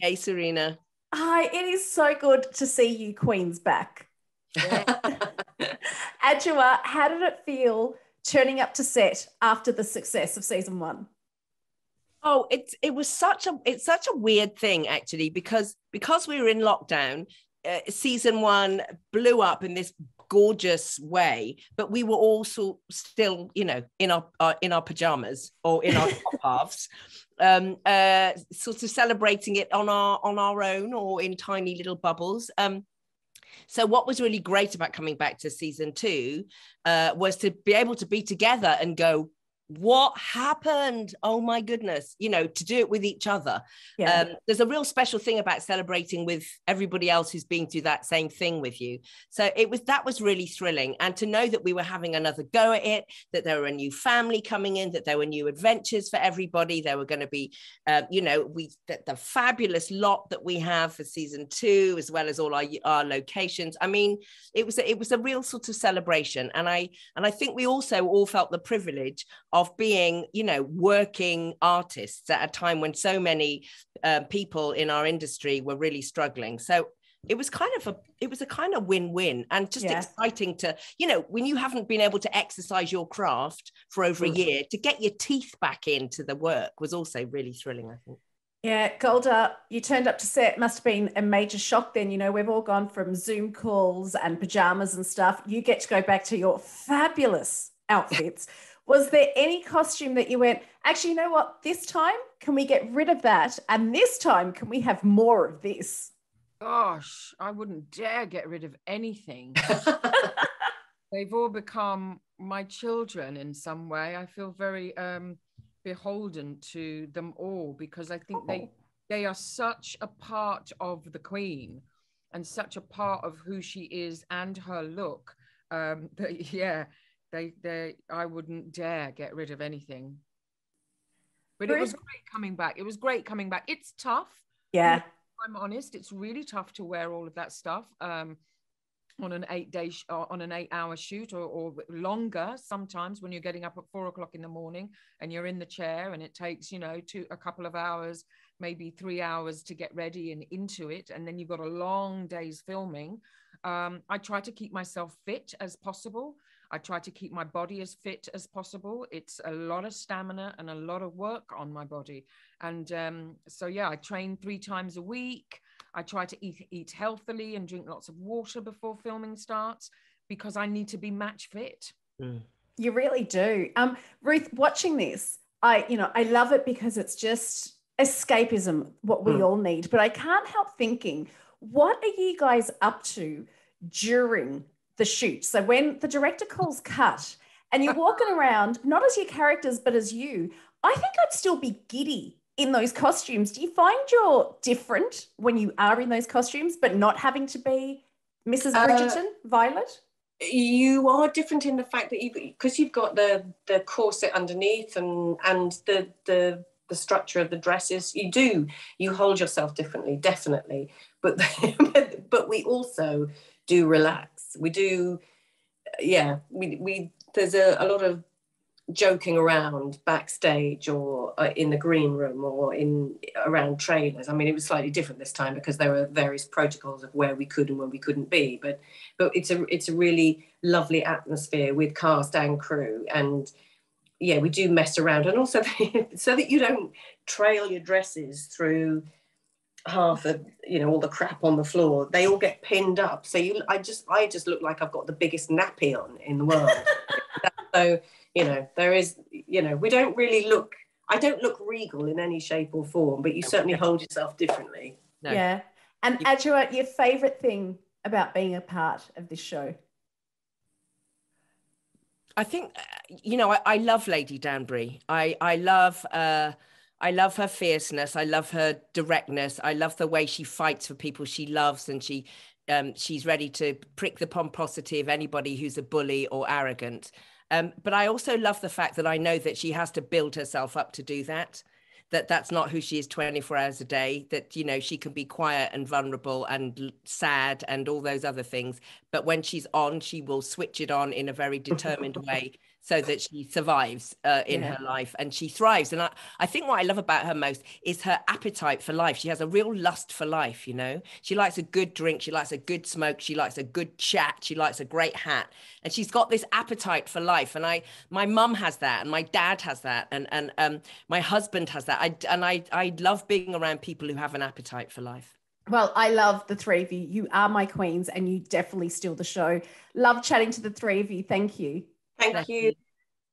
Hey, Serena. Hi, it is so good to see you queens back. Yeah. Adjoa, how did it feel turning up to set after the success of season one? Oh, it's such a weird thing actually because we were in lockdown. Season one blew up in this gorgeous way, but we were also still, in our pajamas or in our top halves, sort of celebrating it on our own or in tiny little bubbles. So what was really great about coming back to season two was to be able to be together and go, what happened? Oh my goodness, to do it with each other. Yeah. There's a real special thing about celebrating with everybody else who's been through that same thing with you. So that was really thrilling. And to know that we were having another go at it, that there were a new family coming in, that there were new adventures for everybody. There were going to be, the fabulous lot that we have for season two, as well as all our locations. I mean, it was a real sort of celebration. And I think we also all felt the privilege of being, working artists at a time when so many people in our industry were really struggling. So it was a kind of win-win and just exciting to, when you haven't been able to exercise your craft for over a year, to get your teeth back into the work was also really thrilling, I think. Yeah, Golda, you turned up to set, must have been a major shock then. We've all gone from Zoom calls and pajamas and stuff. You get to go back to your fabulous outfits. Was there any costume that you went, actually, you know what, this time, can we get rid of that? And this time, can we have more of this? Gosh, I wouldn't dare get rid of anything. They've all become my children in some way. I feel very beholden to them all because I think they are such a part of the Queen and such a part of who she is and her look. I wouldn't dare get rid of anything. But it was great coming back. It's tough. Yeah. I'm honest, it's really tough to wear all of that stuff on an 8-hour shoot or longer sometimes when you're getting up at 4 o'clock in the morning and you're in the chair and it takes, a couple of hours, maybe 3 hours to get ready and into it. And then you've got a long day's filming. I try to keep myself fit as possible. I try to keep my body as fit as possible. It's a lot of stamina and a lot of work on my body. And I train 3 times a week. I try to eat healthily and drink lots of water before filming starts because I need to be match fit. Mm. You really do. Ruth, watching this, I love it because it's just escapism, what we all need. But I can't help thinking, what are you guys up to during the shoot? So when the director calls cut and you're walking around, not as your characters, but as you, I think I'd still be giddy in those costumes. Do you find you're different when you are in those costumes, but not having to be Mrs. Bridgerton, Violet? You are different in the fact that because you've got the corset underneath and the structure of the dresses, you hold yourself differently, definitely. But but we also do relax. We do, we there's a lot of joking around backstage or in the green room or around trailers. I mean, it was slightly different this time because there were various protocols of where we could and where we couldn't be. But it's a really lovely atmosphere with cast and crew, and we do mess around, and also so that you don't trail your dresses through half of all the crap on the floor. They all get pinned up, so I just look like I've got the biggest nappy on in the world. So there is, we don't really look, I don't look regal in any shape or form, but you certainly hold yourself differently. No. Yeah. And Adjoa, your favorite thing about being a part of this show? I think, I love Lady Danbury. I love her fierceness. I love her directness. I love the way she fights for people she loves, and she's ready to prick the pomposity of anybody who's a bully or arrogant. But I also love the fact that I know that she has to build herself up to do that. That's not who she is 24 hours a day, that, she can be quiet and vulnerable and sad and all those other things. But when she's on, she will switch it on in a very determined way so that she survives in her life and she thrives. And I think what I love about her most is her appetite for life. She has a real lust for life, you know. She likes a good drink, she likes a good smoke, she likes a good chat, she likes a great hat, and she's got this appetite for life. And my mum has that, and my dad has that, and my husband has that. I love being around people who have an appetite for life. Well, I love the three of you. You are my queens, and you definitely steal the show. Love chatting to the three of you. Thank you. Thank you.